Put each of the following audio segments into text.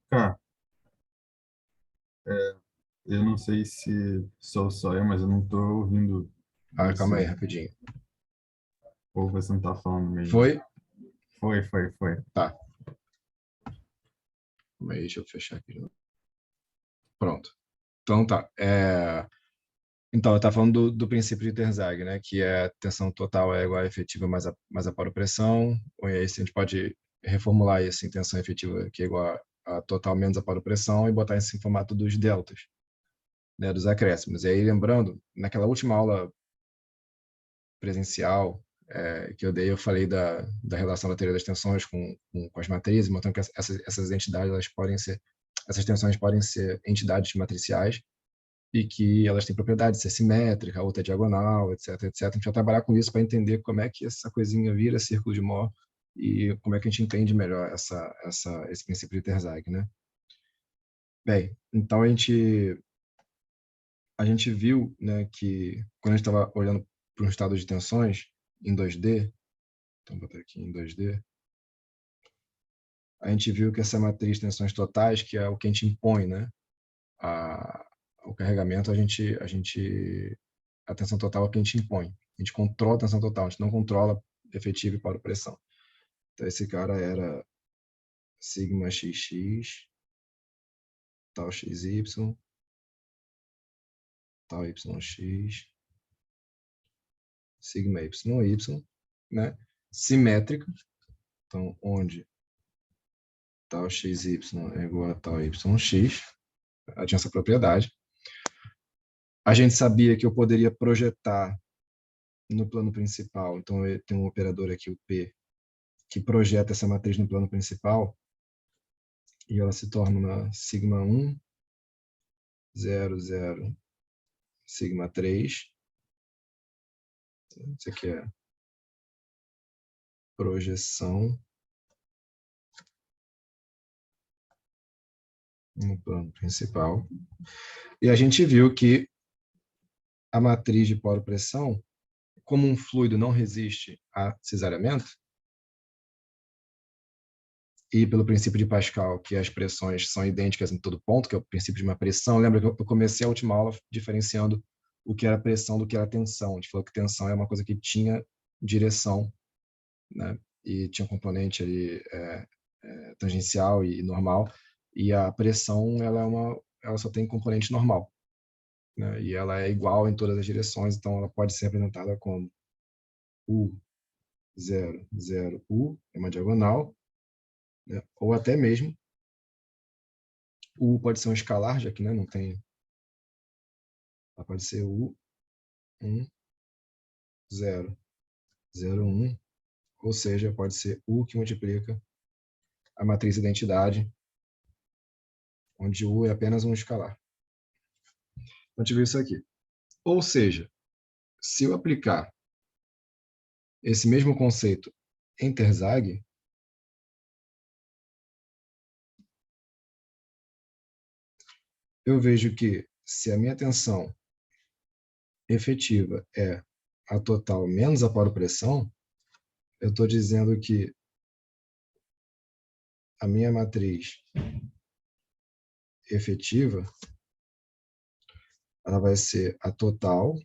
Cara, eu não sei se sou só eu, mas eu não tô ouvindo Ah, calma aí, você. rapidinho. Ou você não tá falando mesmo. Foi? Foi. Tá. Calma aí, deixa eu fechar aqui de novo. Pronto. Então tá. Então, eu estava falando do princípio de Terzaghi, né? Que é tensão total é igual a efetiva mais a paropressão. Ou aí a gente pode reformular isso em tensão efetiva que é igual a total menos a paropressão e botar isso em formato dos deltas, né? Dos acréscimos. E aí, lembrando, naquela última aula presencial que eu dei, eu falei da relação da teoria das tensões com as matrizes, mostrando que essas entidades, essas tensões podem ser entidades matriciais e que elas têm propriedade de ser simétrica, a outra é diagonal, etc, etc. A gente vai trabalhar com isso para entender como é que essa coisinha vira círculo de Mohr e como é que a gente entende melhor esse princípio de Terzaghi, né? Bem, então a gente viu, né, que quando a gente estava olhando para um estado de tensões em 2D, então vou botar aqui em 2D, a gente viu que essa matriz de tensões totais, que é o que a gente impõe, né, a, o carregamento, a tensão total é o que a gente impõe. A gente controla a tensão total, a gente não controla efetivo e para pressão. Então esse cara era sigma xx, tal xy, tal yx, sigma y, né? Simétrica, então onde tal xy é igual a tal yx, ela tinha essa propriedade. A gente sabia que eu poderia projetar no plano principal, então tem um operador aqui, o P, que projeta essa matriz no plano principal, e ela se torna uma sigma 1, 0, 0, sigma 3. Isso aqui é projeção no plano principal. E a gente viu que a matriz de poro-pressão, como um fluido não resiste a cisareamento, e pelo princípio de Pascal, que as pressões são idênticas em todo ponto, que é o princípio de uma pressão. Lembra que eu comecei a última aula diferenciando o que era pressão do que era tensão. A gente falou que tensão é uma coisa que tinha direção, né? E tinha um componente ali tangencial e normal, e a pressão ela só tem componente normal, né? E ela é igual em todas as direções, então ela pode ser apresentada como U 0, 0, U, é uma diagonal, né? Ou até mesmo U pode ser um escalar, já que, né, não tem, ela pode ser U 1, 0, 0, 1, ou seja, pode ser U que multiplica a matriz identidade, onde U é apenas um escalar. Então, a gente viu isso aqui. Ou seja, se eu aplicar esse mesmo conceito em Terzaghi, eu vejo que se a minha tensão efetiva é a total menos a paro-pressão, eu estou dizendo que a minha matriz efetiva ela vai ser a total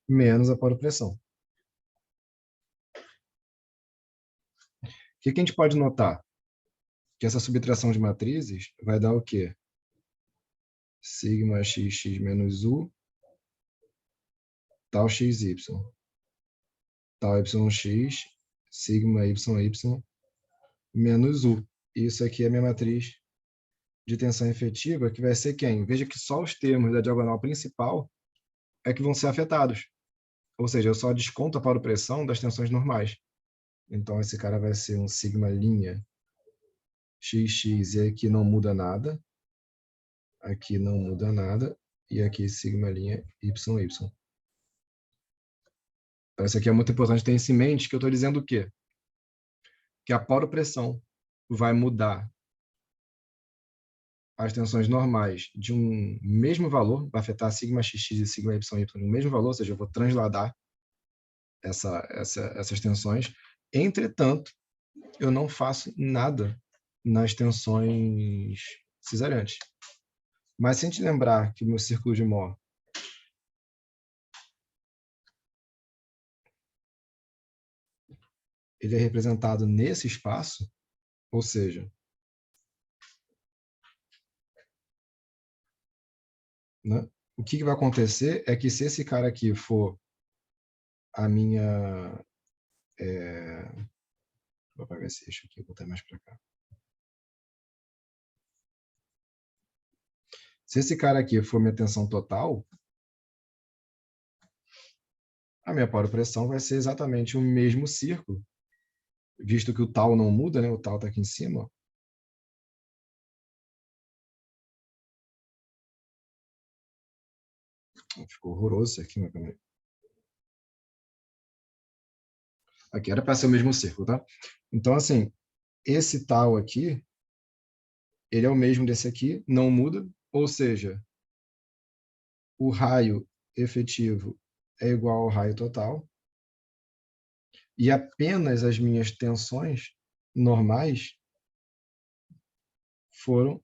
menos a paro-pressão. O que a gente pode notar? Que essa subtração de matrizes vai dar o quê? Sigma xx menos u, tal xy, tal yx, sigma yy menos u. Isso aqui é a minha matriz de tensão efetiva, que vai ser quem? Veja que só os termos da diagonal principal é que vão ser afetados. Ou seja, eu só desconto a paro-pressão das tensões normais. Então, esse cara vai ser um sigma linha xx, e aqui não muda nada. Aqui não muda nada. E aqui sigma linha yy. Então, isso aqui é muito importante ter isso em mente, que eu estou dizendo o quê? Que a poro-pressão vai mudar as tensões normais de um mesmo valor, vai afetar sigma xx e sigma yy no mesmo valor, ou seja, eu vou transladar essas tensões. Entretanto, eu não faço nada nas tensões cisariantes. Mas se a gente lembrar que o meu círculo de Mohr ele é representado nesse espaço, ou seja, né, o que vai acontecer é que se esse cara aqui for a minha... Vou apagar esse eixo aqui, vou botar mais para cá. Se esse cara aqui for minha tensão total, a minha paropressão vai ser exatamente o mesmo círculo, visto que o tal não muda, né? O tal está aqui em cima. Ficou horroroso isso aqui, mas também. Aqui era para ser o mesmo círculo, tá? Então, assim, esse tal aqui, ele é o mesmo desse aqui, não muda, ou seja, o raio efetivo é igual ao raio total, e apenas as minhas tensões normais foram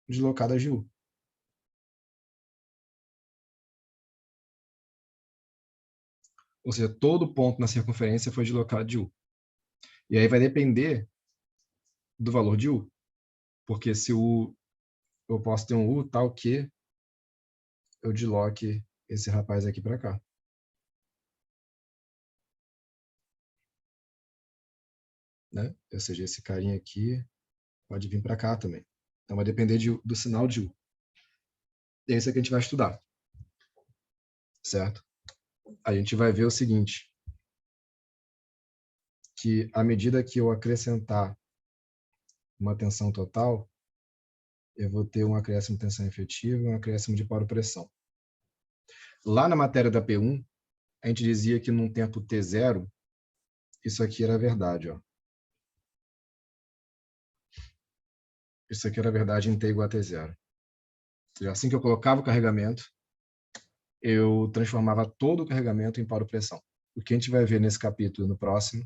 deslocadas de U. Ou seja, todo ponto na circunferência foi deslocado de U. E aí vai depender do valor de U. Porque se U, eu posso ter um U tal que eu desloque esse rapaz aqui para cá. Né? Ou seja, esse carinha aqui pode vir para cá também. Então vai depender do sinal de U. E é isso que a gente vai estudar. Certo? A gente vai ver o seguinte, que à medida que eu acrescentar uma tensão total, eu vou ter um acréscimo de tensão efetiva e um acréscimo de paropressão. Lá na matéria da P1, a gente dizia que num tempo T0, isso aqui era verdade. Ó. Isso aqui era verdade em T igual a T0. Ou seja, assim que eu colocava o carregamento, eu transformava todo o carregamento em paropressão. O que a gente vai ver nesse capítulo no próximo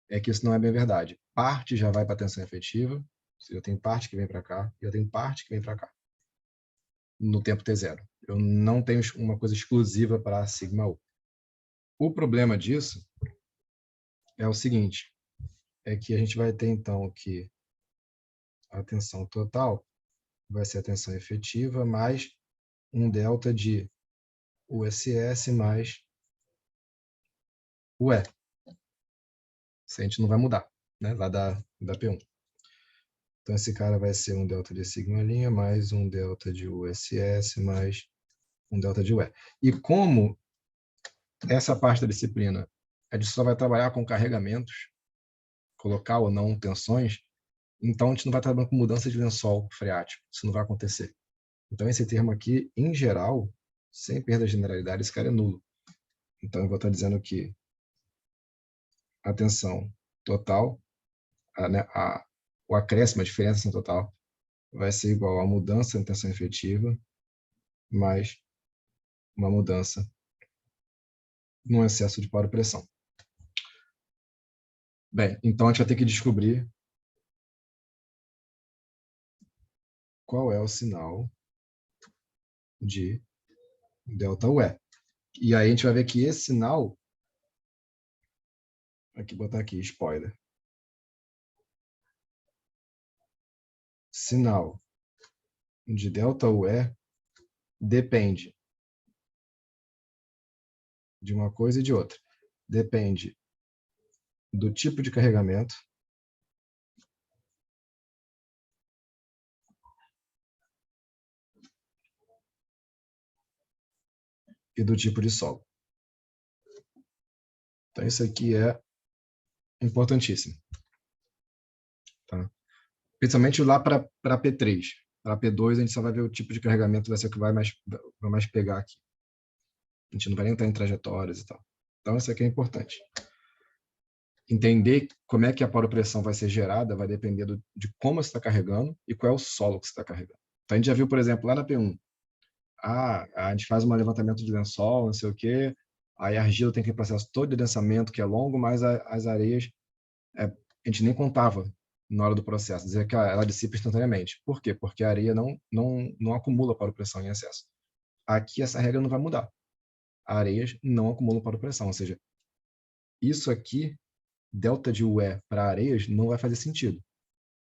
é que isso não é bem verdade. Parte já vai para a tensão efetiva, eu tenho parte que vem para cá, e eu tenho parte que vem para cá, no tempo T0. Eu não tenho uma coisa exclusiva para sigma U. O problema disso é o seguinte, é que a gente vai ter então que a tensão total vai ser a tensão efetiva mais um delta de USS mais UE. Isso a gente não vai mudar, né? Lá da P1. Então, esse cara vai ser um delta de sigma' mais um delta de USS mais um delta de UE. E como essa parte da disciplina a gente só vai trabalhar com carregamentos, colocar ou não tensões, então a gente não vai trabalhar com mudança de lençol freático. Isso não vai acontecer. Então, esse termo aqui, em geral, sem perda de generalidade, esse cara é nulo. Então, eu vou estar dizendo que a tensão total, o acréscimo, a diferença total, vai ser igual a mudança na tensão efetiva mais uma mudança no excesso de paropressão. Bem, então a gente vai ter que descobrir qual é o sinal de delta UE. E aí a gente vai ver que esse sinal, aqui botar aqui, spoiler, sinal de delta UE depende de uma coisa e de outra. Depende do tipo de carregamento e do tipo de solo. Então, isso aqui é importantíssimo. Tá? Principalmente lá para P3. Para P2, a gente só vai ver o tipo de carregamento, vai ser o que vai mais pegar aqui. A gente não vai nem entrar em trajetórias e tal. Então, isso aqui é importante. entender como é que a paropressão vai ser gerada vai depender de como você está carregando e qual é o solo que você está carregando. Então, a gente já viu, por exemplo, lá na P1, a gente faz um levantamento de lençol, não sei o quê, aí a argila tem aquele processo todo de densamento que é longo, mas as areias, a gente nem contava na hora do processo, dizia que ela dissipa instantaneamente. Por quê? Porque a areia não acumula paropressão em excesso. Aqui essa regra não vai mudar. Areias não acumulam paropressão, ou seja, isso aqui, delta de UE para areias, não vai fazer sentido.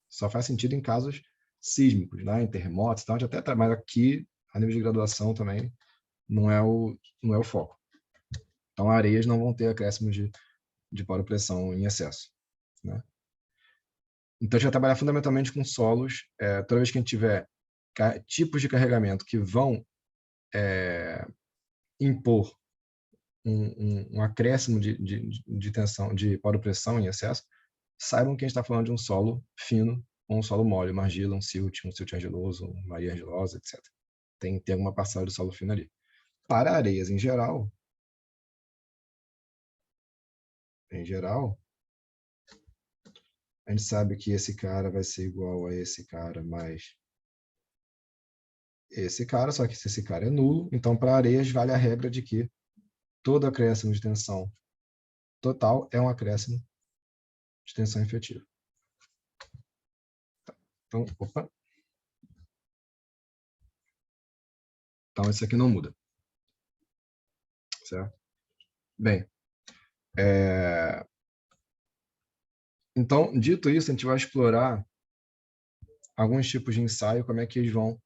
Só faz sentido em casos sísmicos, né? Em terremotos, então a gente até mas aqui, a nível de graduação também, não é o foco. Então, areias não vão ter acréscimo de paropressão em excesso, né? Então, a gente vai trabalhar fundamentalmente com solos. Toda vez que a gente tiver tipos de carregamento que vão impor um acréscimo de tensão, de paropressão em excesso, saibam que a gente está falando de um solo fino ou um solo mole, uma argila, um silt argiloso, uma maria argilosa, etc. Tem que ter alguma parcela de solo fino ali. Para areias em geral, a gente sabe que esse cara vai ser igual a esse cara mais esse cara, só que se esse cara é nulo, então para areias vale a regra de que todo acréscimo de tensão total é um acréscimo de tensão efetiva. Então, opa. Então, isso aqui não muda. Certo? Bem, então, dito isso, a gente vai explorar alguns tipos de ensaio, como é que eles vão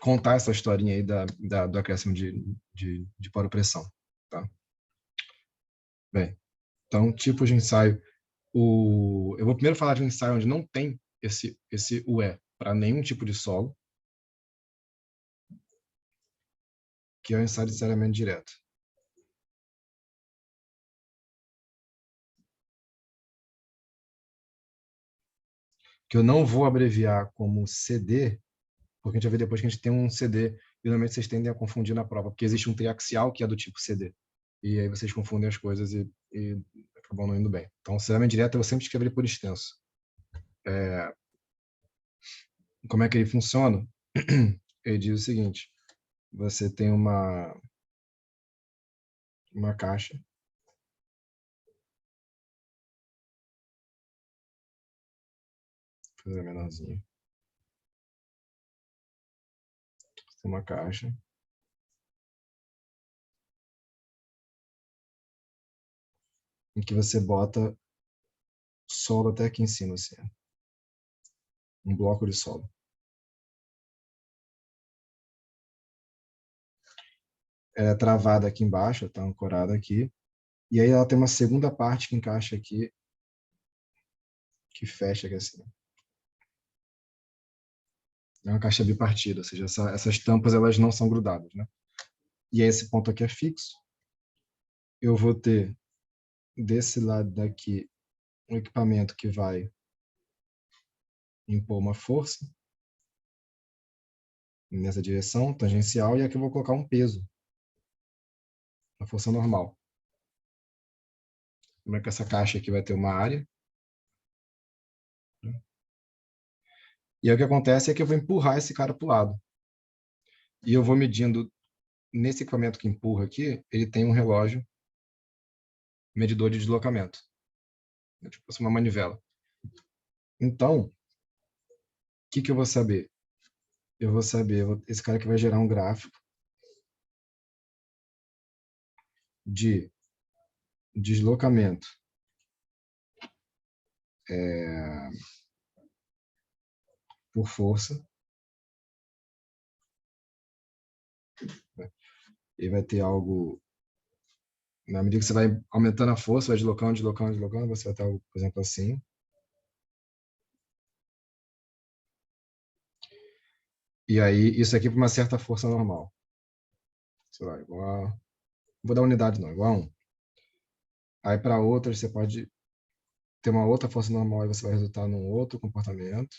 contar essa historinha aí do acréscimo de paropressão. Tá? Bem, então, tipos de ensaio. Eu vou primeiro falar de um ensaio onde não tem esse UE para nenhum tipo de solo, que é o ensaio de dessalhamento direto. Que eu não vou abreviar como CD, porque a gente vai ver depois que a gente tem um CD, e normalmente vocês tendem a confundir na prova, porque existe um triaxial que é do tipo CD. E aí vocês confundem as coisas e acabam não indo bem. Então, dessalhamento direto eu vou sempre escrever por extenso. Como é que ele funciona? Ele diz o seguinte: você tem uma caixa, vou fazer menorzinho. Você tem uma caixa em que você bota solo até aqui em cima, assim, um bloco de solo. Ela é travada aqui embaixo, está ancorada aqui, e aí ela tem uma segunda parte que encaixa aqui, que fecha aqui assim. É uma caixa bipartida, ou seja, essas tampas elas não são grudadas, né? E aí esse ponto aqui é fixo. Eu vou ter desse lado daqui um equipamento que vai impor uma força nessa direção tangencial, e aqui eu vou colocar um peso, a força normal. Como é que essa caixa aqui vai ter uma área? E aí o que acontece é que eu vou empurrar esse cara para o lado. E eu vou medindo, nesse equipamento que empurra aqui, ele tem um relógio medidor de deslocamento. É tipo uma manivela. Então, o que eu vou saber? Eu vou saber, esse cara aqui vai gerar um gráfico de deslocamento por força. Né? E vai ter algo, na medida que você vai aumentando a força, vai deslocando, você vai ter algo, por exemplo, assim. E aí, isso aqui para uma certa força normal. Sei lá, igual a... Vou dar unidade não, igual a 1. Aí para outras você pode ter uma outra força normal e você vai resultar num outro comportamento.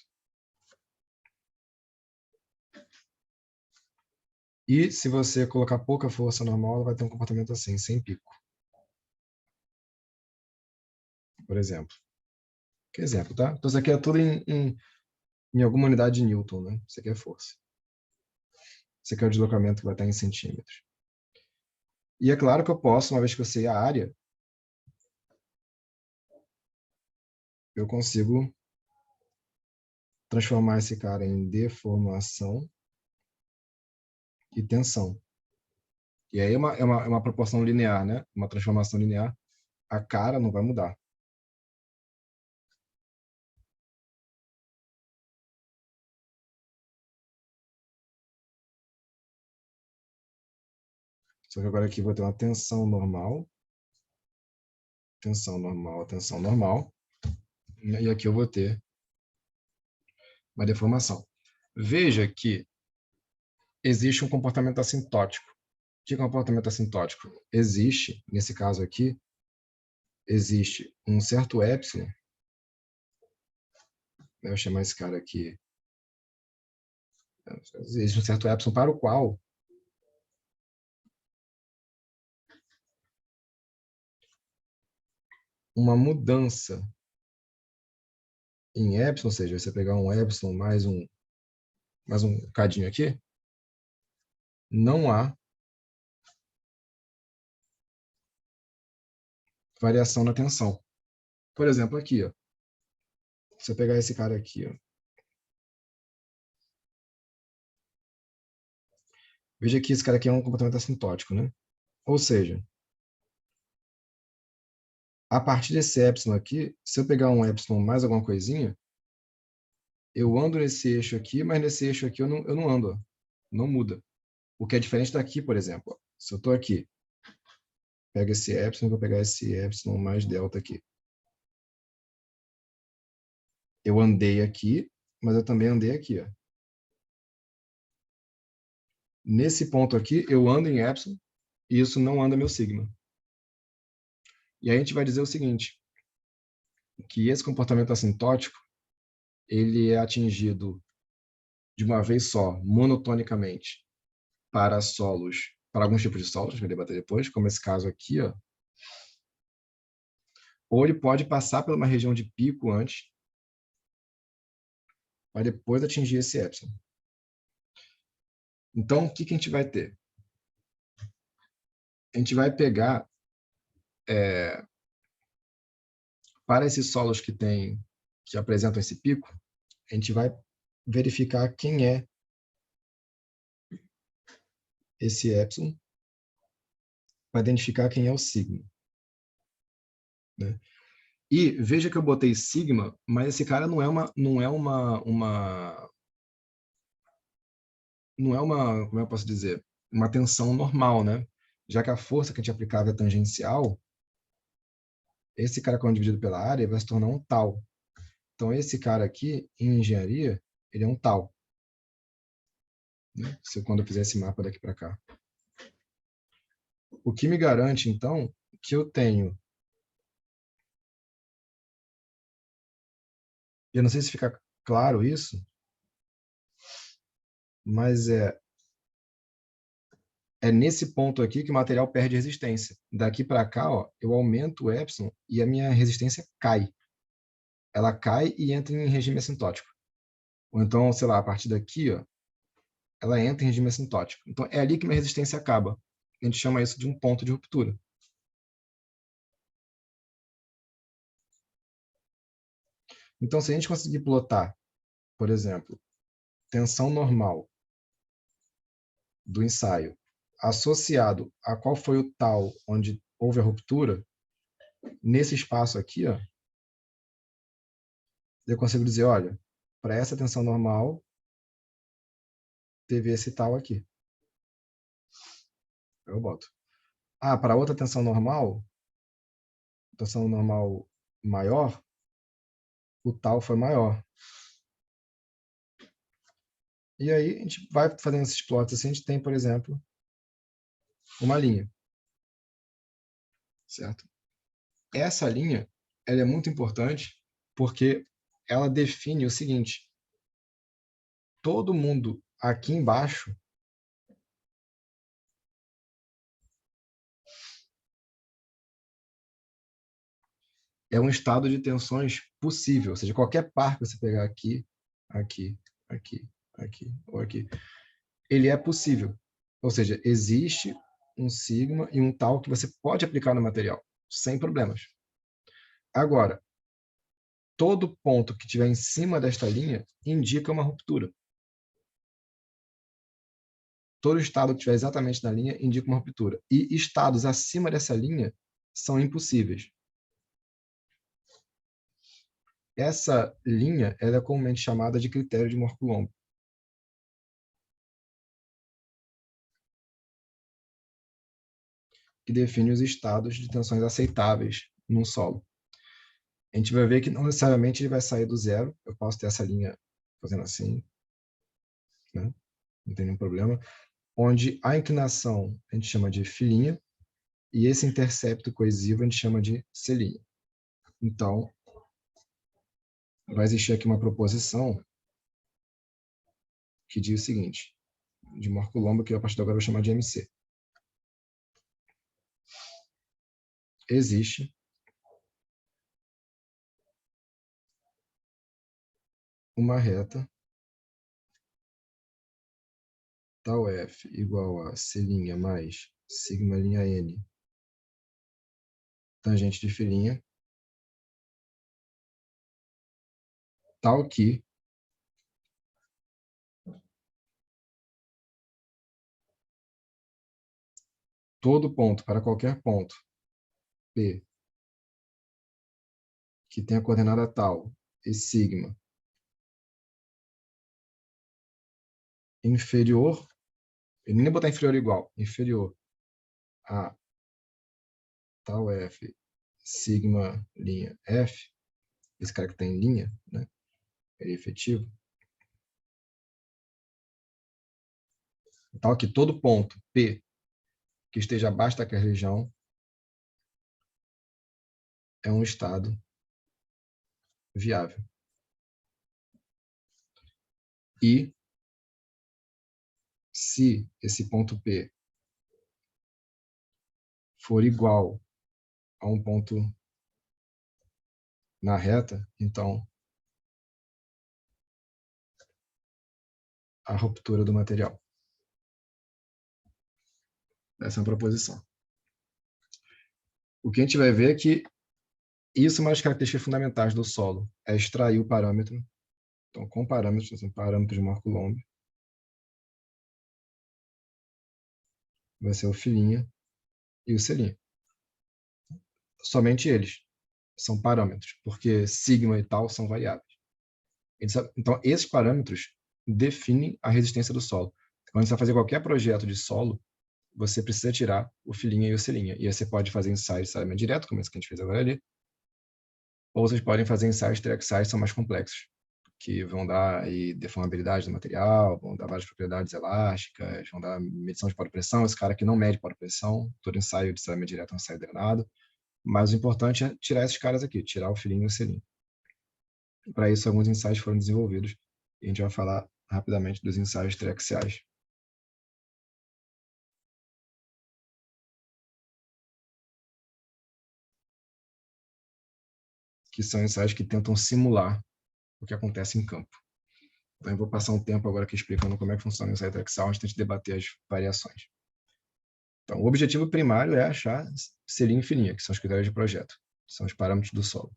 E se você colocar pouca força normal, ela vai ter um comportamento assim, sem pico. por exemplo. Que exemplo, tá? Então, isso aqui é tudo em alguma unidade de Newton, né? Isso aqui é força. Isso aqui é o deslocamento que vai estar em centímetros. E é claro que eu posso, uma vez que eu sei a área, eu consigo transformar esse cara em deformação e tensão. E aí é uma proporção linear, né? Uma transformação linear. A cara não vai mudar. Só que agora aqui vou ter uma tensão normal, tensão normal, tensão normal. E aqui eu vou ter uma deformação. Veja que existe um comportamento assintótico. Que comportamento assintótico? Existe, nesse caso aqui, existe um certo epsilon, eu vou chamar esse cara aqui, existe um certo epsilon para o qual uma mudança em epsilon, ou seja, você pegar um epsilon mais um cadinho aqui, não há variação na tensão. Por exemplo, aqui, ó, se eu pegar esse cara aqui, ó, veja que esse cara aqui é um comportamento assintótico, né? Ou seja, a partir desse epsilon aqui, se eu pegar um epsilon mais alguma coisinha, eu ando nesse eixo aqui, mas nesse eixo aqui eu não ando, ó, não muda. O que é diferente daqui, por exemplo, ó, se eu estou aqui, pega esse epsilon, vou pegar esse epsilon mais delta aqui. Eu andei aqui, mas eu também andei aqui, ó. Nesse ponto aqui, eu ando em epsilon, e isso não anda meu sigma. E aí a gente vai dizer o seguinte, que esse comportamento assintótico, ele é atingido de uma vez só, monotonicamente, para solos, para alguns tipos de solos, que vai debater depois, como esse caso aqui, ó. Ou ele pode passar por uma região de pico antes, para depois atingir esse epsilon. Então, o que a gente vai ter? A gente vai pegar, para esses solos que apresentam esse pico, a gente vai verificar quem é esse epsilon, para identificar quem é o sigma, né? E veja que eu botei sigma, mas esse cara como eu posso dizer, uma tensão normal, né? Já que a força que a gente aplicava é tangencial, esse cara quando dividido pela área vai se tornar um tal. Então esse cara aqui, em engenharia, ele é um tal, né? Quando eu fizer esse mapa daqui para cá. O que me garante, então, que eu tenho, eu não sei se fica claro isso, mas é nesse ponto aqui que o material perde resistência. Daqui para cá, ó, eu aumento o epsilon e a minha resistência cai. Ela cai e entra em regime assintótico. Ou então, sei lá, a partir daqui, ó, ela entra em regime assintótico. Então, é ali que minha resistência acaba. A gente chama isso de um ponto de ruptura. Então, se a gente conseguir plotar, por exemplo, tensão normal do ensaio associado a qual foi o tal onde houve a ruptura, nesse espaço aqui, ó, eu consigo dizer, olha, para essa tensão normal, teve esse tal aqui. Eu boto. Ah, para outra tensão normal maior, o tal foi maior. E aí a gente vai fazendo esses plots assim, a gente tem, por exemplo, uma linha, certo? Essa linha, ela é muito importante porque ela define o seguinte: todo mundo aqui embaixo é um estado de tensões possível, ou seja, qualquer par que você pegar aqui, aqui, aqui, aqui ou aqui, ele é possível. Ou seja, existe um sigma e um tal que você pode aplicar no material, sem problemas. Agora, todo ponto que estiver em cima desta linha indica uma ruptura. Todo estado que estiver exatamente na linha indica uma ruptura. E estados acima dessa linha são impossíveis. Essa linha ela é comumente chamada de critério de Mohr-Coulomb. Que define os estados de tensões aceitáveis num solo. A gente vai ver que não necessariamente ele vai sair do zero. Eu posso ter essa linha fazendo assim, né? Não tem nenhum problema. Onde a inclinação a gente chama de filinha e esse intercepto coesivo a gente chama de selinha. Então, vai existir aqui uma proposição que diz o seguinte, de Mohr-Coulomb, que eu, a partir de agora eu vou chamar de MC. Existe uma reta tal F igual a C' mais sigma' N tangente de filinha tal que todo ponto para qualquer ponto P que tenha coordenada tal e sigma inferior, eu nem botar inferior igual, inferior a tal F sigma' F, esse cara que está em linha, né? É efetivo, tal que todo ponto P que esteja abaixo daquela região é um estado viável. E se esse ponto P for igual a um ponto na reta, então a ruptura do material. Essa é uma proposição. O que a gente vai ver é que isso é uma das características fundamentais do solo, é extrair o parâmetro. Então, com parâmetros, assim, parâmetros de Mohr-Coulomb, vai ser o filinha e o selinha. Somente eles são parâmetros, porque sigma e tal são variáveis. Então, esses parâmetros definem a resistência do solo. Quando você vai fazer qualquer projeto de solo, você precisa tirar o filinha e o selinha. E aí você pode fazer ensaios de salamento direto, como esse que a gente fez agora ali, ou vocês podem fazer ensaios triaxiais, que são mais complexos, que vão dar aí deformabilidade do material, vão dar várias propriedades elásticas, vão dar medição de poropressão. Esse cara que não mede poropressão, todo ensaio de salamento direto é um ensaio drenado. Mas o importante é tirar esses caras aqui, tirar o filinho e o selinho. Para isso, alguns ensaios foram desenvolvidos e a gente vai falar rapidamente dos ensaios triaxiais. Que são ensaios que tentam simular o que acontece em campo. Então, eu vou passar um tempo agora aqui explicando como é que funciona o ensaio triaxial, antes de a gente debater as variações. Então, o objetivo primário é achar selinho e filinha, que são os critérios de projeto, são os parâmetros do solo.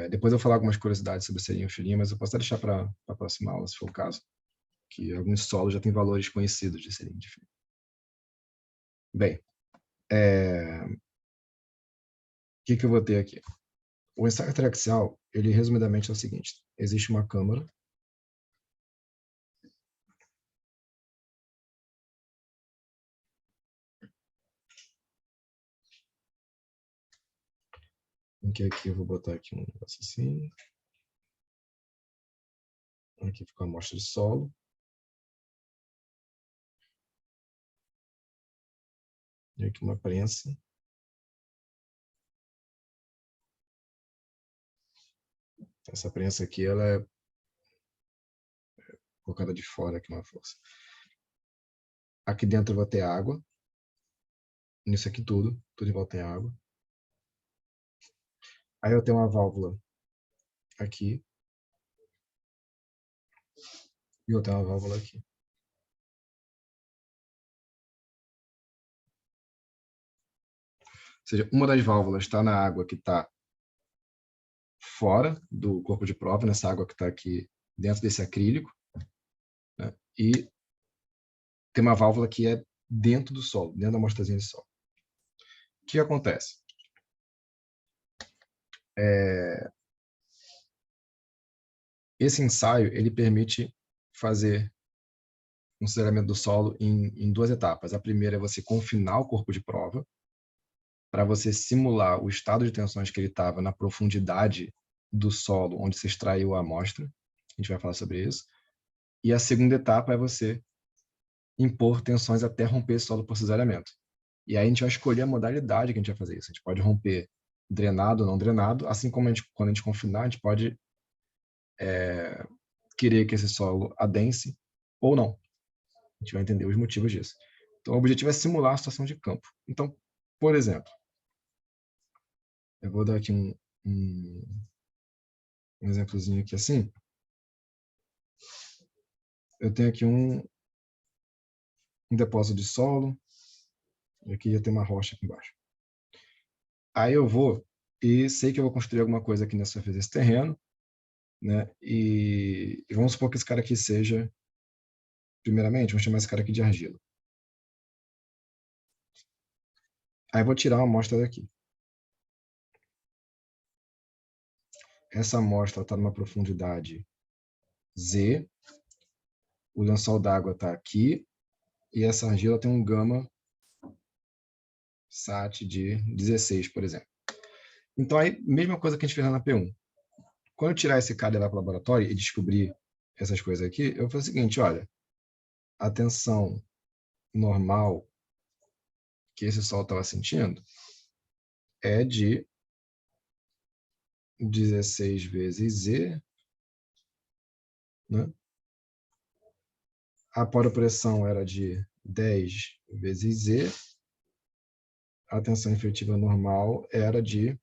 Depois eu vou falar algumas curiosidades sobre selinho e filinha, mas eu posso até deixar para a próxima aula, se for o caso, que alguns solos já têm valores conhecidos de selinho e de filinha. Bem, o que eu vou ter aqui? O ensaio triaxial, ele resumidamente é o seguinte: existe uma câmara em que aqui eu vou botar aqui um negócio assim, aqui fica a amostra de solo, e aqui uma prensa. Essa prensa aqui, ela é colocada de fora aqui uma força. Aqui dentro eu vou ter água. Nisso aqui tudo em volta tem água. Aí eu tenho uma válvula aqui. E eu tenho uma válvula aqui. Ou seja, uma das válvulas está na água que está fora do corpo de prova, nessa água que está aqui dentro desse acrílico, né? E tem uma válvula que é dentro do solo, dentro da amostrazinha de solo. O que acontece? Esse ensaio ele permite fazer um consideramento do solo em duas etapas. A primeira é você confinar o corpo de prova, para você simular o estado de tensões que ele estava na profundidade do solo onde se extraiu a amostra. A gente vai falar sobre isso. E a segunda etapa é você impor tensões até romper esse solo por cesariamento. E aí a gente vai escolher a modalidade que a gente vai fazer isso. A gente pode romper drenado ou não drenado, assim como quando a gente confinar, a gente pode querer que esse solo adense ou não. A gente vai entender os motivos disso. Então, o objetivo é simular a situação de campo. Então, por exemplo, eu vou dar aqui um exemplozinho aqui assim. Eu tenho aqui um depósito de solo, e aqui já tem uma rocha aqui embaixo. Aí eu vou e sei que eu vou construir alguma coisa aqui nessa surface desse terreno, né? E vamos supor que esse cara aqui seja, primeiramente, vamos chamar esse cara aqui de argila. Aí eu vou tirar uma amostra daqui. Essa amostra está numa profundidade Z, o lençol d'água está aqui, e essa argila tem um gama SAT de 16, por exemplo. Então, aí, mesma coisa que a gente fez lá na P1. Quando eu tirar esse cara e levar para o laboratório e descobrir essas coisas aqui, eu vou fazer o seguinte, olha, a tensão normal que esse solo estava sentindo é de 16 vezes Z, né? A poropressão era de 10 vezes Z, a tensão efetiva normal era de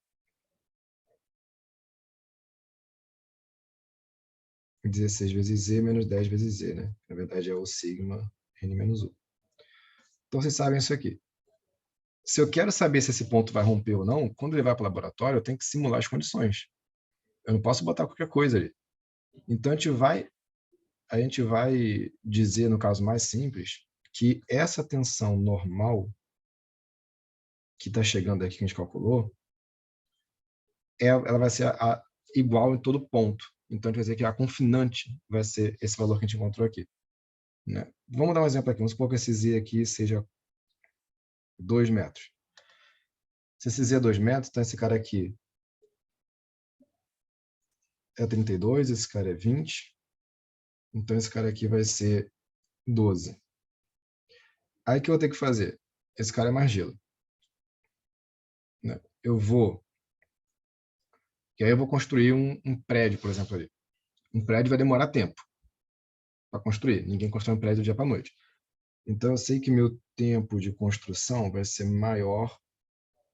16 vezes Z menos 10 vezes Z, né? Na verdade é o sigma N menos U. Então vocês sabem isso aqui. Se eu quero saber se esse ponto vai romper ou não, quando ele vai para o laboratório, eu tenho que simular as condições. Eu não posso botar qualquer coisa ali. Então a gente vai dizer, no caso mais simples, que essa tensão normal que está chegando aqui, que a gente calculou, ela vai ser igual em todo ponto. Então, a gente vai dizer que a confinante vai ser esse valor que a gente encontrou aqui. Né? Vamos dar um exemplo aqui. Vamos supor que esse Z aqui seja 2 metros. Se esse Z é 2 metros, então esse cara aqui é 32, esse cara é 20. Então, esse cara aqui vai ser 12. Aí, o que eu vou ter que fazer? Esse cara é uma argila. Né? E aí eu vou construir um prédio, por exemplo, ali. Um prédio vai demorar tempo para construir. Ninguém constrói um prédio do dia para a noite. Então, eu sei que meu tempo de construção vai ser maior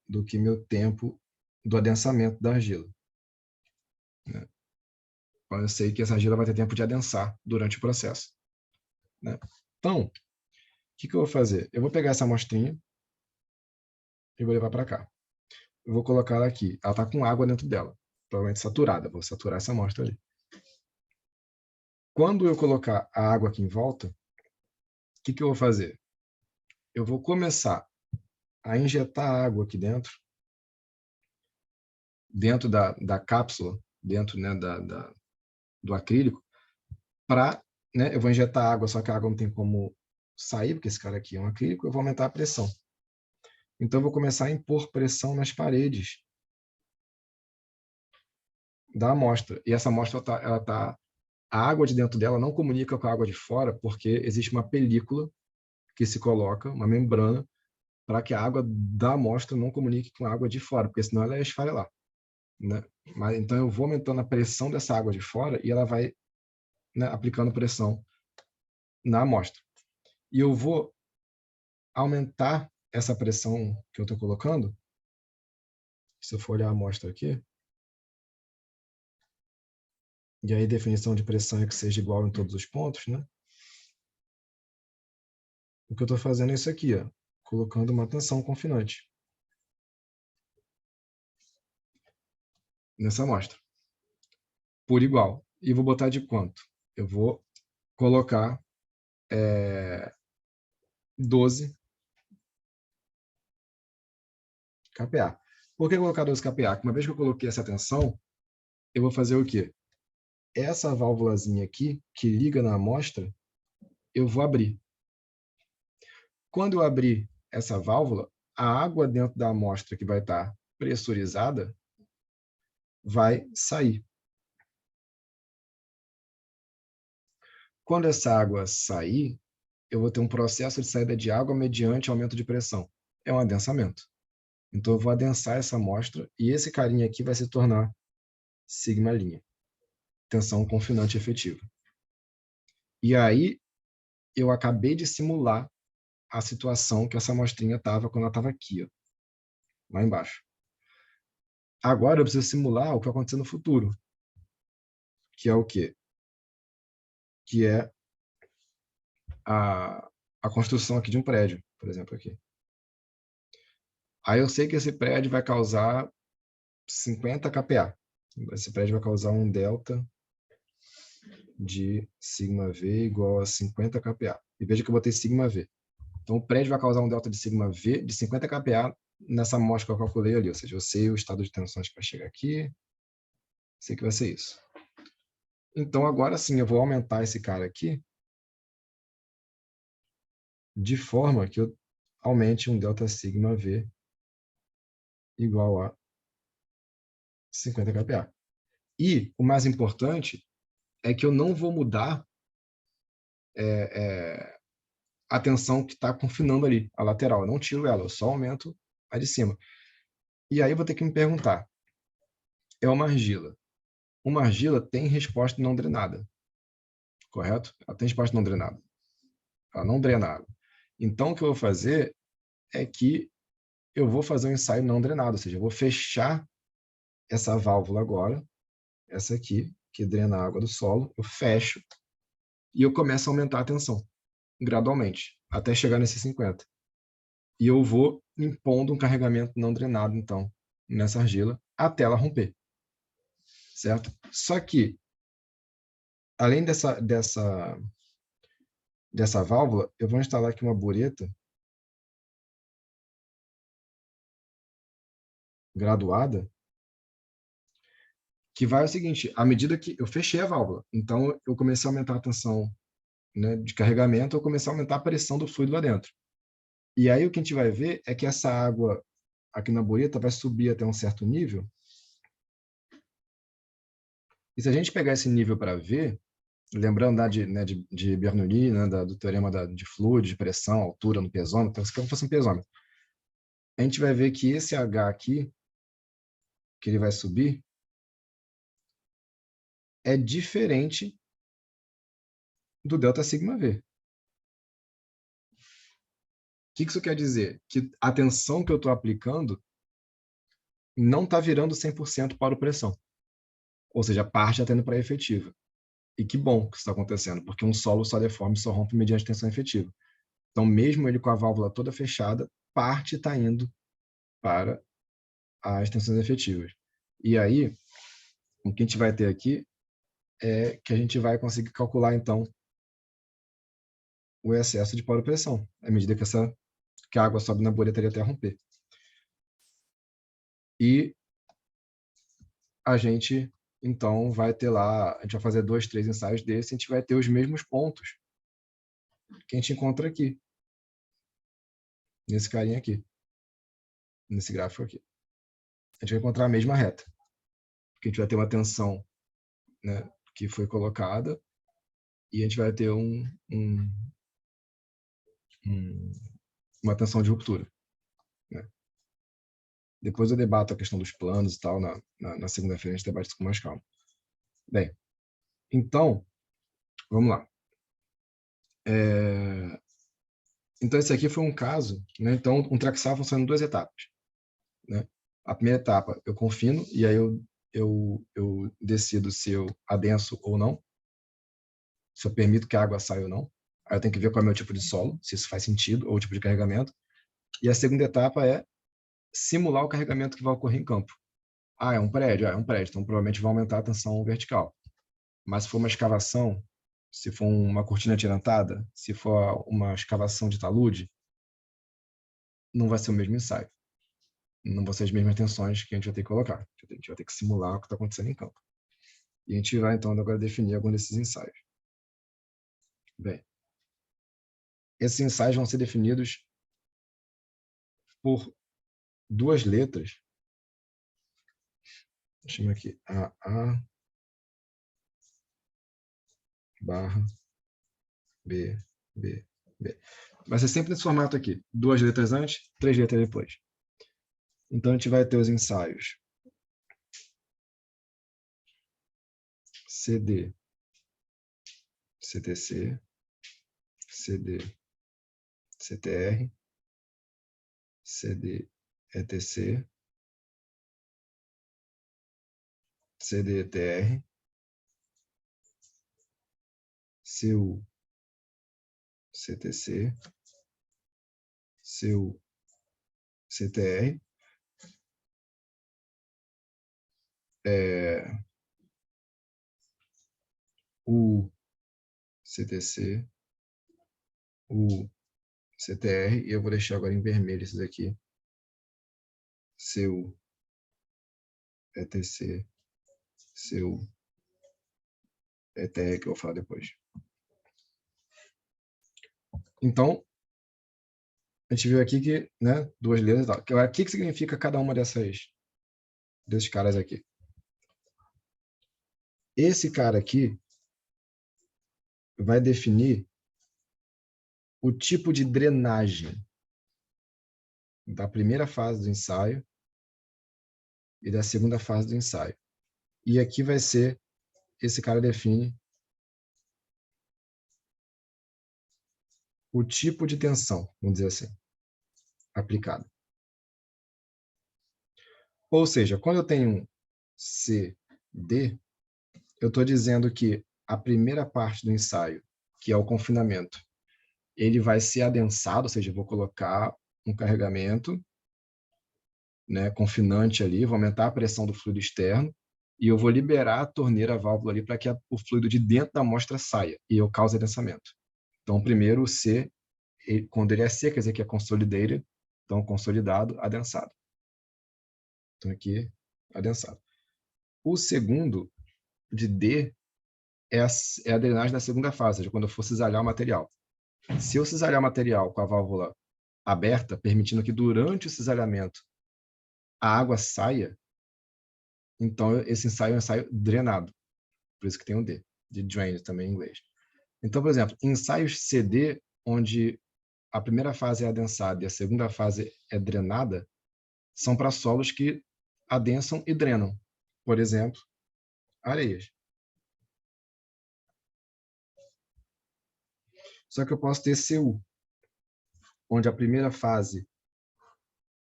do que meu tempo do adensamento da argila. Né? Então, eu sei que essa argila vai ter tempo de adensar durante o processo. Né? Então, o que eu vou fazer? Eu vou pegar essa amostrinha e vou levar para cá. Eu vou colocar ela aqui. Ela está com água dentro dela, provavelmente saturada. Vou saturar essa amostra ali. Quando eu colocar a água aqui em volta, o que eu vou fazer? Eu vou começar a injetar água aqui dentro da cápsula, dentro, né, do acrílico, né, eu vou injetar água, só que a água não tem como sair, porque esse cara aqui é um acrílico, eu vou aumentar a pressão. Então, eu vou começar a impor pressão nas paredes da amostra. E essa amostra, a água de dentro dela não comunica com a água de fora, porque existe uma película que se coloca, uma membrana, para que a água da amostra não comunique com a água de fora, porque senão ela ia esfarelar. Né? Mas, então, eu vou aumentando a pressão dessa água de fora e ela vai, né, aplicando pressão na amostra. E eu vou aumentar essa pressão que eu estou colocando. Se eu for olhar a amostra aqui, E aí, definição de pressão é que seja igual em todos os pontos, né? O que eu estou fazendo é isso aqui, ó, colocando uma tensão confinante nessa amostra, por igual. E vou botar de quanto? Eu vou colocar 12 kPa. Por que colocar 12 kPa? Uma vez que eu coloquei essa tensão, eu vou fazer o quê? Essa válvulazinha aqui, que liga na amostra, eu vou abrir. Quando eu abrir essa válvula, a água dentro da amostra que vai estar pressurizada vai sair. Quando essa água sair, eu vou ter um processo de saída de água mediante aumento de pressão. É um adensamento. Então, eu vou adensar essa amostra e esse carinha aqui vai se tornar sigma', tensão confinante efetiva. E aí, eu acabei de simular a situação que essa amostrinha estava quando ela estava aqui, ó, lá embaixo. Agora, eu preciso simular o que vai acontecer no futuro, que é o quê? Que é a construção aqui de um prédio, por exemplo, aqui. Aí eu sei que esse prédio vai causar 50 kPa. Esse prédio vai causar um delta de σV igual a 50 kPa. E veja que eu botei σV. Então, o prédio vai causar um delta de σV de 50 kPa nessa amostra que eu calculei ali. Ou seja, eu sei o estado de tensões que vai chegar aqui. Sei que vai ser isso. Então, agora sim, eu vou aumentar esse cara aqui de forma que eu aumente um delta σV igual a 50 kPa. E o mais importante é que eu não vou mudar a tensão que está confinando ali, a lateral. Eu não tiro ela, eu só aumento a de cima. E aí eu vou ter que me perguntar, é uma argila. Uma argila tem resposta não drenada, correto? Ela tem resposta não drenada. Ela não drena água. Então, o que eu vou fazer é que eu vou fazer um ensaio não drenado, ou seja, eu vou fechar essa válvula agora, essa aqui, que drena a água do solo, eu fecho e eu começo a aumentar a tensão, gradualmente, até chegar nesse 50. E eu vou impondo um carregamento não drenado, então, nessa argila, até ela romper. Certo? Só que, além dessa válvula, eu vou instalar aqui uma bureta graduada, que vai o seguinte, à medida que eu fechei a válvula, então eu comecei a aumentar a tensão, né, de carregamento, eu comecei a aumentar a pressão do fluido lá dentro. E aí o que a gente vai ver é que essa água aqui na bureta vai subir até um certo nível. E se a gente pegar esse nível para ver, lembrando de Bernoulli, né, do teorema de fluido, de pressão, altura no pesômetro, isso como se fosse um pesômetro. A gente vai ver que esse H aqui, que ele vai subir, é diferente do delta sigma V. O que isso quer dizer? Que a tensão que eu estou aplicando não está virando 100% para o pressão. Ou seja, a parte está tendo para a efetiva. E que bom que isso está acontecendo, porque um solo só deforma e só rompe mediante tensão efetiva. Então, mesmo ele com a válvula toda fechada, parte está indo para as tensões efetivas. E aí, o que a gente vai ter aqui é que a gente vai conseguir calcular, então, o excesso de poro-pressão, à medida que a água sobe na bureta até romper. E a gente, então, vai ter lá, a gente vai fazer 2, 3 ensaios desses, a gente vai ter os mesmos pontos que a gente encontra aqui, nesse carinha aqui, nesse gráfico aqui. A gente vai encontrar a mesma reta, porque a gente vai ter uma tensão, né, que foi colocada, e a gente vai ter uma tensão de ruptura. Né? Depois eu debato a questão dos planos e tal, na segunda-feira a gente debate isso com mais calma. Bem, então, vamos lá. Então, esse aqui foi um caso, né? Então, um traxar funciona em 2 etapas. Né? A primeira etapa, eu confino, e aí eu eu decido se eu adenso ou não, se eu permito que a água saia ou não. Aí eu tenho que ver qual é o meu tipo de solo, se isso faz sentido, ou o tipo de carregamento. E a segunda etapa é simular o carregamento que vai ocorrer em campo. Ah, é um prédio? É um prédio, então provavelmente vai aumentar a tensão vertical. Mas se for uma escavação, se for uma cortina atirantada, se for uma escavação de talude, não vai ser o mesmo ensaio. Não vão ser as mesmas tensões que a gente vai ter que colocar. A gente vai ter que simular o que está acontecendo em campo. E a gente vai, então, agora definir algum desses ensaios. Bem, esses ensaios vão ser definidos por duas letras. Chama aqui AA barra B, B, B. Vai ser sempre nesse formato aqui. 2 letras antes, 3 letras depois. Então, a gente vai ter os ensaios CD, CTC, CD, CTR, CD, ETC, CD, ETR, CU, CTC, CU, CTR, U, CTC, U, CTR, e eu vou deixar agora em vermelho esses aqui. CU, ETC, CU, ETR, que eu vou falar depois. Então, a gente viu aqui que, né, duas letras e tal. O que significa cada uma desses caras aqui? Esse cara aqui vai definir o tipo de drenagem da primeira fase do ensaio e da segunda fase do ensaio. E aqui vai ser, esse cara define o tipo de tensão, vamos dizer assim, aplicada. Ou seja, quando eu tenho um CD, eu estou dizendo que a primeira parte do ensaio, que é o confinamento, ele vai ser adensado, ou seja, eu vou colocar um carregamento, né, confinante ali, vou aumentar a pressão do fluido externo e eu vou liberar a torneira, a válvula ali, para que o fluido de dentro da amostra saia e eu cause adensamento. Então, primeiro o C, quando ele é C, quer dizer que é consolidated, então consolidado, adensado. Então aqui, adensado. O segundo, de D, é a drenagem da segunda fase, ou seja, quando eu for cisalhar o material. Se eu cisalhar o material com a válvula aberta, permitindo que durante o cisalhamento a água saia, então esse ensaio é um ensaio drenado. Por isso que tem um D, de drain também em inglês. Então, por exemplo, ensaios CD, onde a primeira fase é adensada e a segunda fase é drenada, são para solos que adensam e drenam. Por exemplo, areias. Só que eu posso ter CU, onde a primeira fase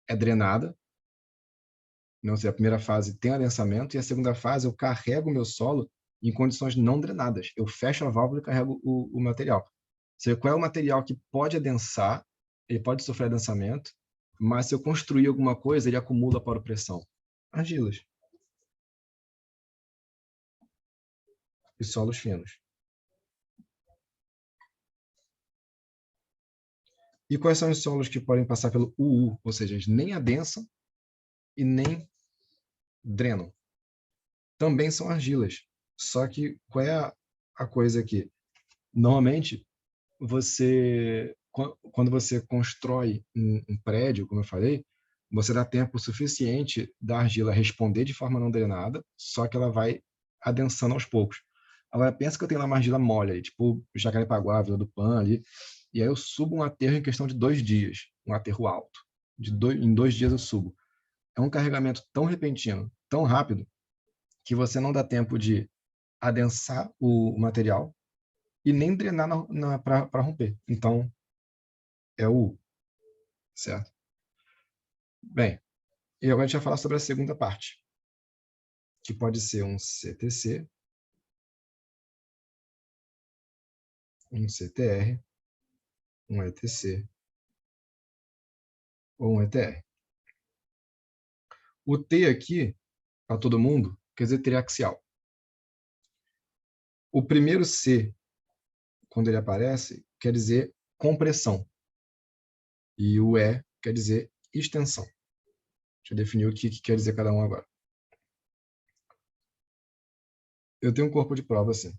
é drenada, não sei, a primeira fase tem adensamento, e a segunda fase eu carrego o meu solo em condições não drenadas. Eu fecho a válvula e carrego o material. Ou seja, qual é o material que pode adensar, ele pode sofrer adensamento, mas se eu construir alguma coisa, ele acumula para a pressão. Argilas. E solos finos. E quais são os solos que podem passar pelo UU? Ou seja, eles nem adensam e nem drenam. Também são argilas. Só que qual é a coisa aqui? Normalmente, quando você constrói um prédio, como eu falei, você dá tempo suficiente da argila responder de forma não drenada, só que ela vai adensando aos poucos. Agora, pensa que eu tenho lá uma argila mole, tipo Jacarepaguá, Vila do Pan ali, e aí eu subo um aterro em questão de 2 dias, um aterro alto. Em 2 dias eu subo. É um carregamento tão repentino, tão rápido, que você não dá tempo de adensar o material e nem drenar para romper. Então, é o U, certo? Bem, e agora a gente vai falar sobre a segunda parte, que pode ser um CTC, um CTR, um ETC ou um ETR. O T aqui, para todo mundo, quer dizer triaxial. O primeiro C, quando ele aparece, quer dizer compressão. E o E quer dizer extensão. Deixa eu definir o que quer dizer cada um agora. Eu tenho um corpo de prova assim.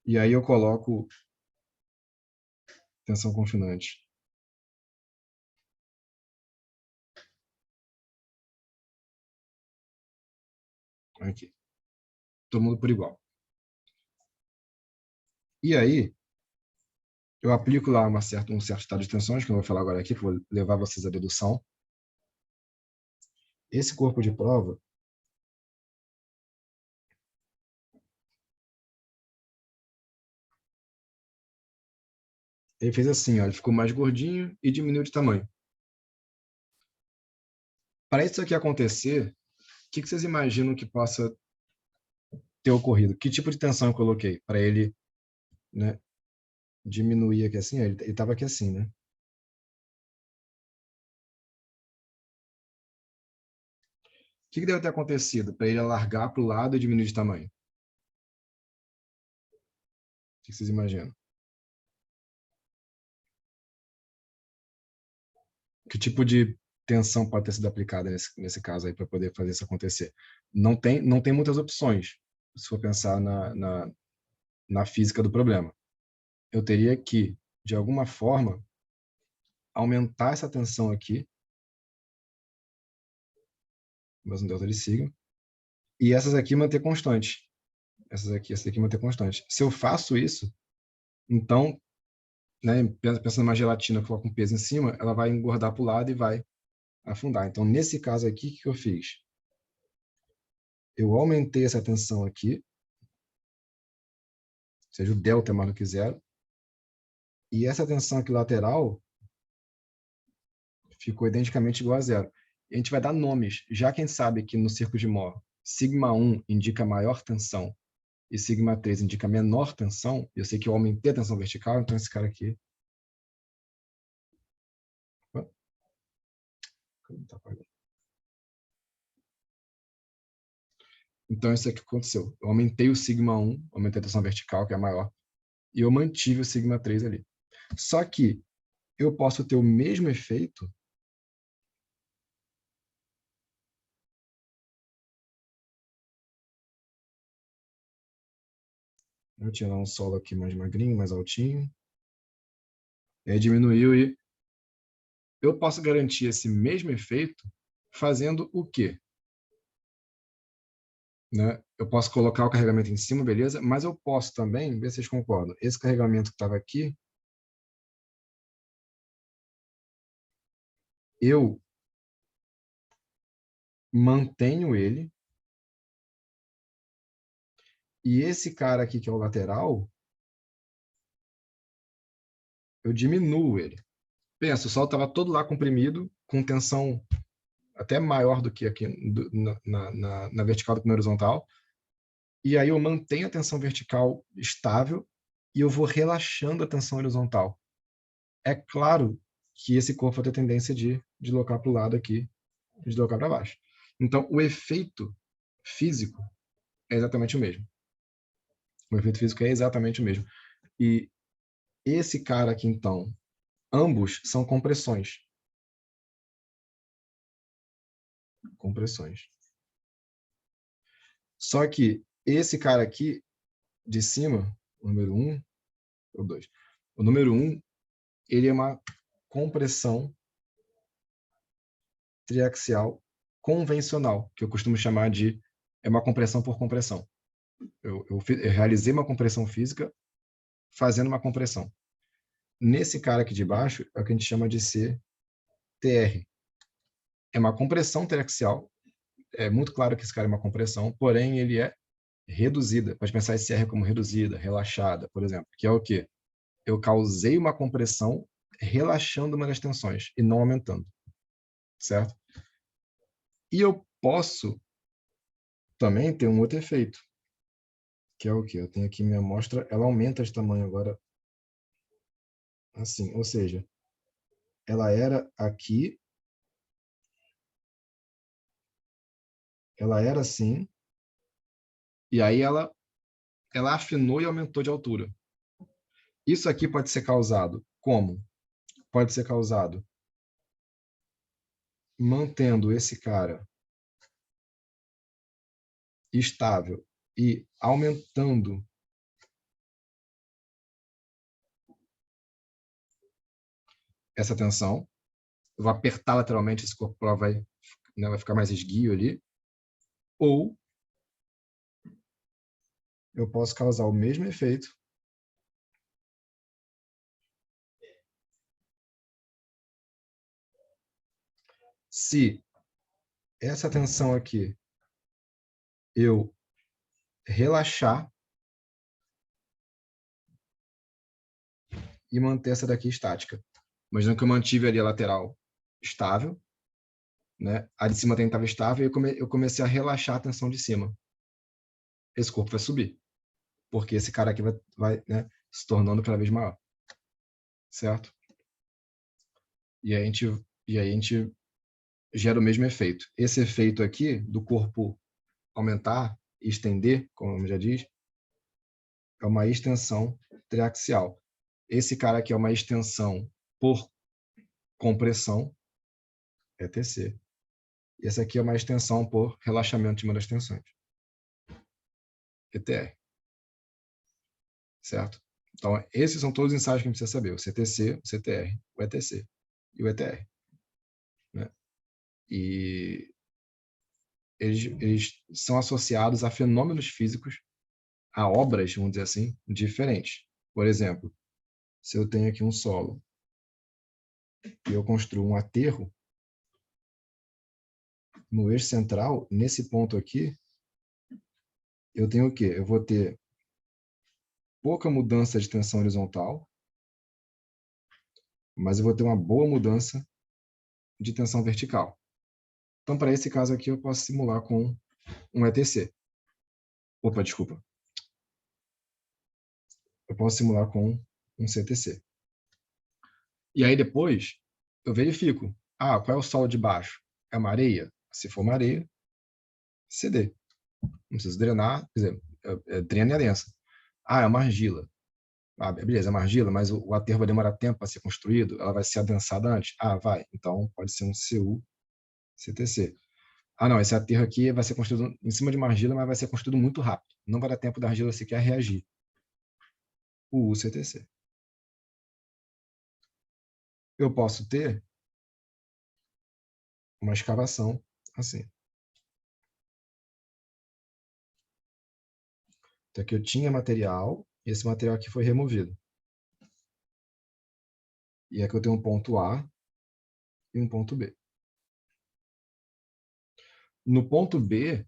E aí eu coloco tensão confinante. Aqui. Todo mundo por igual. E aí, eu aplico lá um certo estado de tensões, que eu não vou falar agora aqui, que vou levar vocês à dedução. Esse corpo de prova, ele fez assim, ó, ele ficou mais gordinho e diminuiu de tamanho. Para isso aqui acontecer, o que vocês imaginam que possa ter ocorrido? Que tipo de tensão eu coloquei para ele, né, diminuir aqui assim? Ele estava aqui assim, né? O que deve ter acontecido para ele alargar para o lado e diminuir de tamanho? O que vocês imaginam? Que tipo de tensão pode ter sido aplicada nesse caso aí para poder fazer isso acontecer? Não tem muitas opções, se for pensar na física do problema. Eu teria que, de alguma forma, aumentar essa tensão aqui, mas um delta de sigma, e essas aqui manter constante. Essa aqui manter constante. Se eu faço isso, então, né, pensando numa gelatina que coloca um peso em cima, ela vai engordar para o lado e vai afundar. Então, nesse caso aqui, o que eu fiz? Eu aumentei essa tensão aqui, ou seja, o delta é maior do que zero, e essa tensão aqui lateral ficou identicamente igual a zero. E a gente vai dar nomes, já que a gente sabe que no círculo de Mohr, σ1 indica maior tensão e σ3 indica menor tensão, eu sei que eu aumentei a tensão vertical, então esse cara aqui... Então, isso aqui aconteceu. Eu aumentei o σ1, aumentei a tensão vertical, que é maior, e eu mantive o σ3 ali. Só que eu posso ter o mesmo efeito eu tinha lá um solo aqui mais magrinho, mais altinho. E aí diminuiu e eu posso garantir esse mesmo efeito fazendo o quê? Né? Eu posso colocar o carregamento em cima, beleza? Mas eu posso também, ver se vocês concordam, esse carregamento que estava aqui, eu mantenho ele, e esse cara aqui, que é o lateral, eu diminuo ele. Pensa, o solo estava todo lá comprimido, com tensão até maior do que aqui na vertical do que na horizontal, e aí eu mantenho a tensão vertical estável e eu vou relaxando a tensão horizontal. É claro que esse corpo vai ter tendência de deslocar para o lado aqui, de deslocar para baixo. Então, o efeito físico é exatamente o mesmo. O efeito físico é exatamente o mesmo. E esse cara aqui, então, ambos são compressões. Compressões. Só que esse cara aqui, de cima, o número 1, ou 2, o número 1, ele é uma compressão triaxial convencional, que eu costumo chamar de uma compressão por compressão. Eu realizei uma compressão física fazendo uma compressão. Nesse cara aqui de baixo, é o que a gente chama de CTR. É uma compressão triaxial. É muito claro que esse cara é uma compressão, porém ele é reduzida. Pode pensar esse R como reduzida, relaxada, por exemplo, que é o quê? Eu causei uma compressão relaxando uma das tensões e não aumentando, certo? E eu posso também ter um outro efeito, que é o quê? Eu tenho aqui minha amostra, ela aumenta de tamanho agora, assim, ou seja, ela era aqui, ela era assim, e aí ela afinou e aumentou de altura. Isso aqui pode ser causado como? Pode ser causado mantendo esse cara estável e aumentando essa tensão. Eu vou apertar lateralmente, esse corporal vai, né, vai ficar mais esguio ali. Ou eu posso causar o mesmo efeito se essa tensão aqui eu relaxar e manter essa daqui estática. Imagina que eu mantive ali a lateral estável, né? A de cima também estava estável e eu comecei a relaxar a tensão de cima. Esse corpo vai subir, porque esse cara aqui vai né, se tornando cada vez maior, certo? E aí a gente gera o mesmo efeito. Esse efeito aqui do corpo aumentar e estender, como já diz, é uma extensão triaxial. Esse cara aqui é uma extensão por compressão, ETC. E esse aqui é uma extensão por relaxamento de uma das tensões, ETR. Certo? Então, esses são todos os ensaios que a gente precisa saber: o CTC, o CTR, o ETC e o ETR. Né? E eles são associados a fenômenos físicos, a obras, vamos dizer assim, diferentes. Por exemplo, se eu tenho aqui um solo e eu construo um aterro, no eixo central, nesse ponto aqui, eu tenho o quê? Eu vou ter pouca mudança de tensão horizontal, mas eu vou ter uma boa mudança de tensão vertical. Então, para esse caso aqui, eu posso simular com um ETC. Opa, desculpa. Eu posso simular com um CTC. E aí depois, eu verifico. Ah, qual é o solo de baixo? É uma areia? Se for uma areia, CD. Não preciso drenar, quer dizer, drena e adensa. Ah, é uma argila. Ah, beleza, é uma argila, mas o aterro vai demorar tempo para ser construído, ela vai ser adensada antes? Ah, vai. Então, pode ser um CU, CTC. Ah, não, esse aterro aqui vai ser construído em cima de uma argila, mas vai ser construído muito rápido. Não vai dar tempo da argila sequer reagir. O UCTC. Eu posso ter uma escavação assim. Então, aqui eu tinha material, e esse material aqui foi removido. E aqui eu tenho um ponto A e um ponto B. No ponto B, o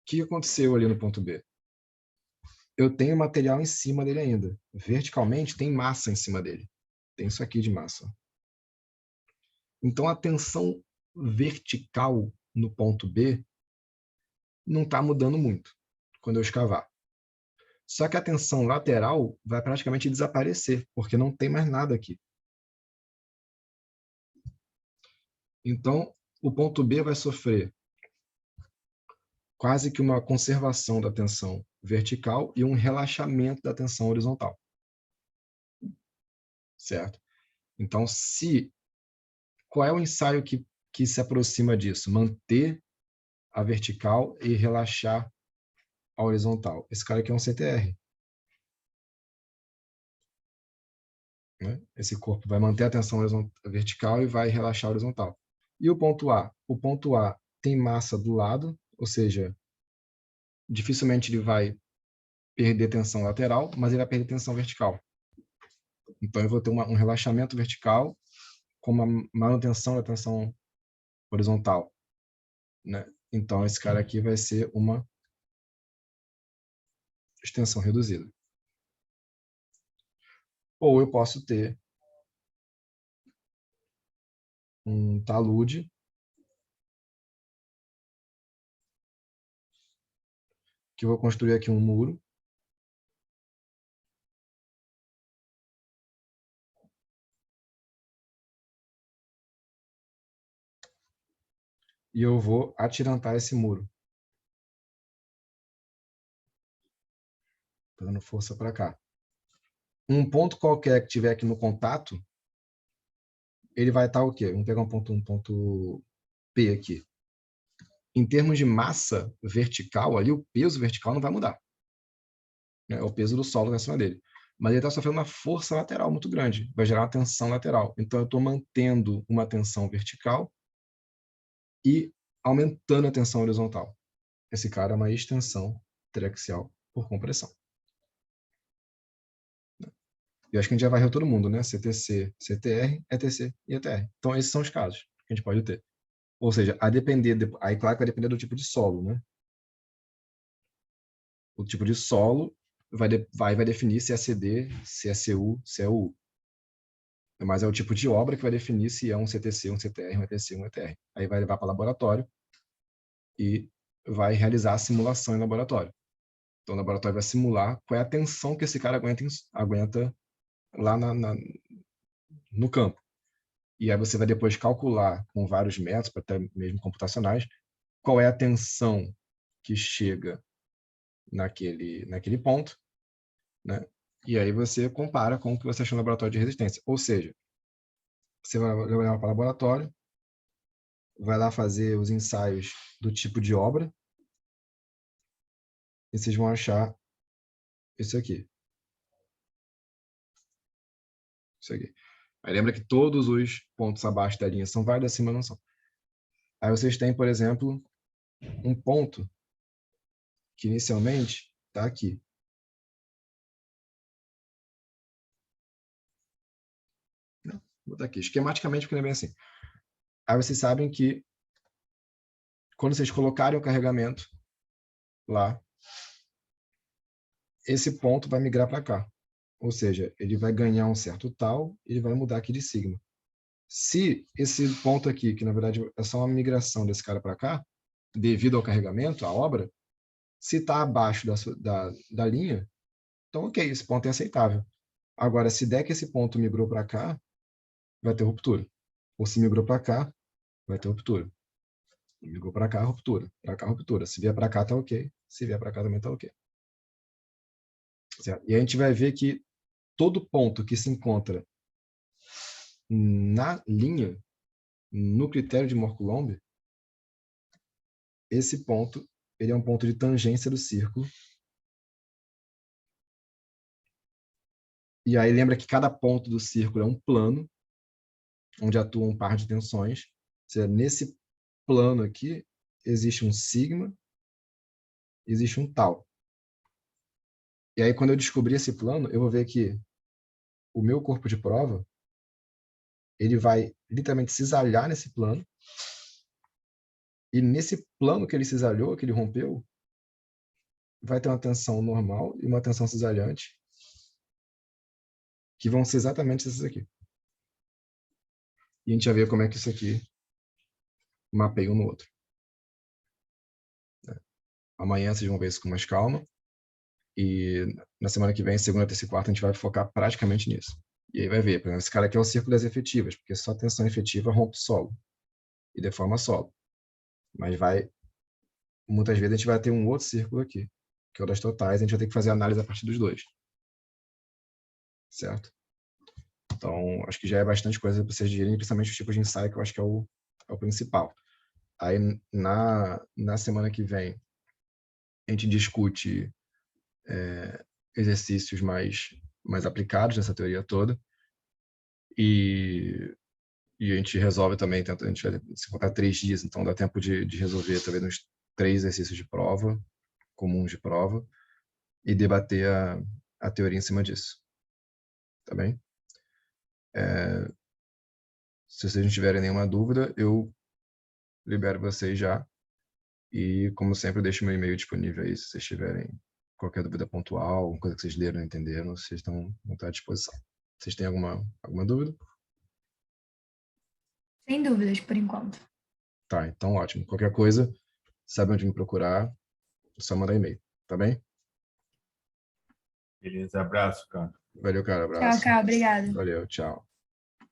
que aconteceu ali no ponto B? Eu tenho material em cima dele ainda. Verticalmente, tem massa em cima dele. Tem isso aqui de massa. Então, a tensão vertical no ponto B não está mudando muito quando eu escavar. Só que a tensão lateral vai praticamente desaparecer, porque não tem mais nada aqui. Então, o ponto B vai sofrer quase que uma conservação da tensão vertical e um relaxamento da tensão horizontal. Certo? Então, qual é o ensaio que se aproxima disso? Manter a vertical e relaxar a horizontal. Esse cara aqui é um CTR. Né? Esse corpo vai manter a tensão vertical e vai relaxar a horizontal. E o ponto A? O ponto A tem massa do lado, ou seja, dificilmente ele vai perder tensão lateral, mas ele vai perder tensão vertical. Então eu vou ter um relaxamento vertical com uma manutenção da tensão horizontal. Né? Então esse cara aqui vai ser uma extensão reduzida. Ou eu posso ter um talude que eu vou construir aqui um muro. E eu vou atirantar esse muro. Tô dando força para cá. Um ponto qualquer que tiver aqui no contato, ele vai estar o quê? Vamos pegar um ponto P aqui. Em termos de massa vertical, ali o peso vertical não vai mudar. Né? É o peso do solo acima dele. Mas ele está sofrendo uma força lateral muito grande. Vai gerar uma tensão lateral. Então, eu estou mantendo uma tensão vertical e aumentando a tensão horizontal. Esse cara é uma extensão triaxial por compressão. E acho que a gente já varreu todo mundo, né? CTC, CTR, ETC e ETR. Então, esses são os casos que a gente pode ter. Ou seja, a depender, aí claro que vai depender do tipo de solo, né? O tipo de solo vai definir se é CD, se é CU, se é UU. Mas é o tipo de obra que vai definir se é um CTC, um CTR, um ETC, um ETR. Aí vai levar para o laboratório e vai realizar a simulação em laboratório. Então, o laboratório vai simular qual é a tensão que esse cara aguenta lá no campo. E aí você vai depois calcular com vários métodos, até mesmo computacionais, qual é a tensão que chega naquele ponto, né? E aí você compara com o que você achou no laboratório de resistência. Ou seja, você vai levar para o laboratório, vai lá fazer os ensaios do tipo de obra, e vocês vão achar isso aqui. Isso aqui. Aí lembra que todos os pontos abaixo da linha são válidos, acima não são. Aí vocês têm, por exemplo, um ponto que inicialmente está aqui. Vou botar aqui, esquematicamente, porque não é bem assim. Aí vocês sabem que quando vocês colocarem o carregamento lá, esse ponto vai migrar para cá. Ou seja, ele vai ganhar um certo tal, ele vai mudar aqui de sigma. Se esse ponto aqui, que na verdade é só uma migração desse cara para cá, devido ao carregamento, à obra, se está abaixo da linha, então ok, esse ponto é aceitável. Agora, se der que esse ponto migrou para cá, vai ter ruptura. Ou se migrou para cá, vai ter ruptura. Migrou para cá, ruptura. Para cá, ruptura. Se vier para cá, tá ok. Se vier para cá, também tá ok. Certo? E a gente vai ver que todo ponto que se encontra na linha, no critério de Mohr-Coulomb, esse ponto ele é um ponto de tangência do círculo. E aí lembra que cada ponto do círculo é um plano, onde atua um par de tensões. Ou seja, nesse plano aqui, existe um sigma, existe um tal. E aí, quando eu descobrir esse plano, eu vou ver que o meu corpo de prova, ele vai literalmente cisalhar nesse plano. E nesse plano que ele cisalhou, que ele rompeu, vai ter uma tensão normal e uma tensão cisalhante, que vão ser exatamente essas aqui. E a gente vai ver como é que isso aqui mapeia um no outro. Amanhã vocês vão ver isso com mais calma. E na semana que vem, segunda, terça e quarta, a gente vai focar praticamente nisso. E aí vai ver, por exemplo, esse cara aqui é o círculo das efetivas, porque só tensão efetiva rompe solo e deforma solo. Mas muitas vezes a gente vai ter um outro círculo aqui, que é o das totais, a gente vai ter que fazer análise a partir dos dois. Certo? Então, acho que já é bastante coisa para vocês digerem, principalmente os tipos de ensaio, que eu acho que é o principal. Aí, na semana que vem, a gente discute exercícios mais aplicados nessa teoria toda. E a gente resolve também, a gente vai se contar 3 dias, então dá tempo de resolver talvez uns 3 exercícios de prova, comuns de prova, e debater a teoria em cima disso. Tá bem? Se vocês não tiverem nenhuma dúvida, eu libero vocês já. E, como sempre, eu deixo meu e-mail disponível aí, se vocês tiverem qualquer dúvida pontual, alguma coisa que vocês leram e não entenderam, vocês estão à disposição. Vocês têm alguma dúvida? Sem dúvidas, por enquanto. Tá, então ótimo. Qualquer coisa, sabe onde me procurar, é só mandar e-mail, tá bem? Beleza, abraço, cara. Valeu, cara, Tchau, abraço. Cal. Obrigada. Valeu, tchau.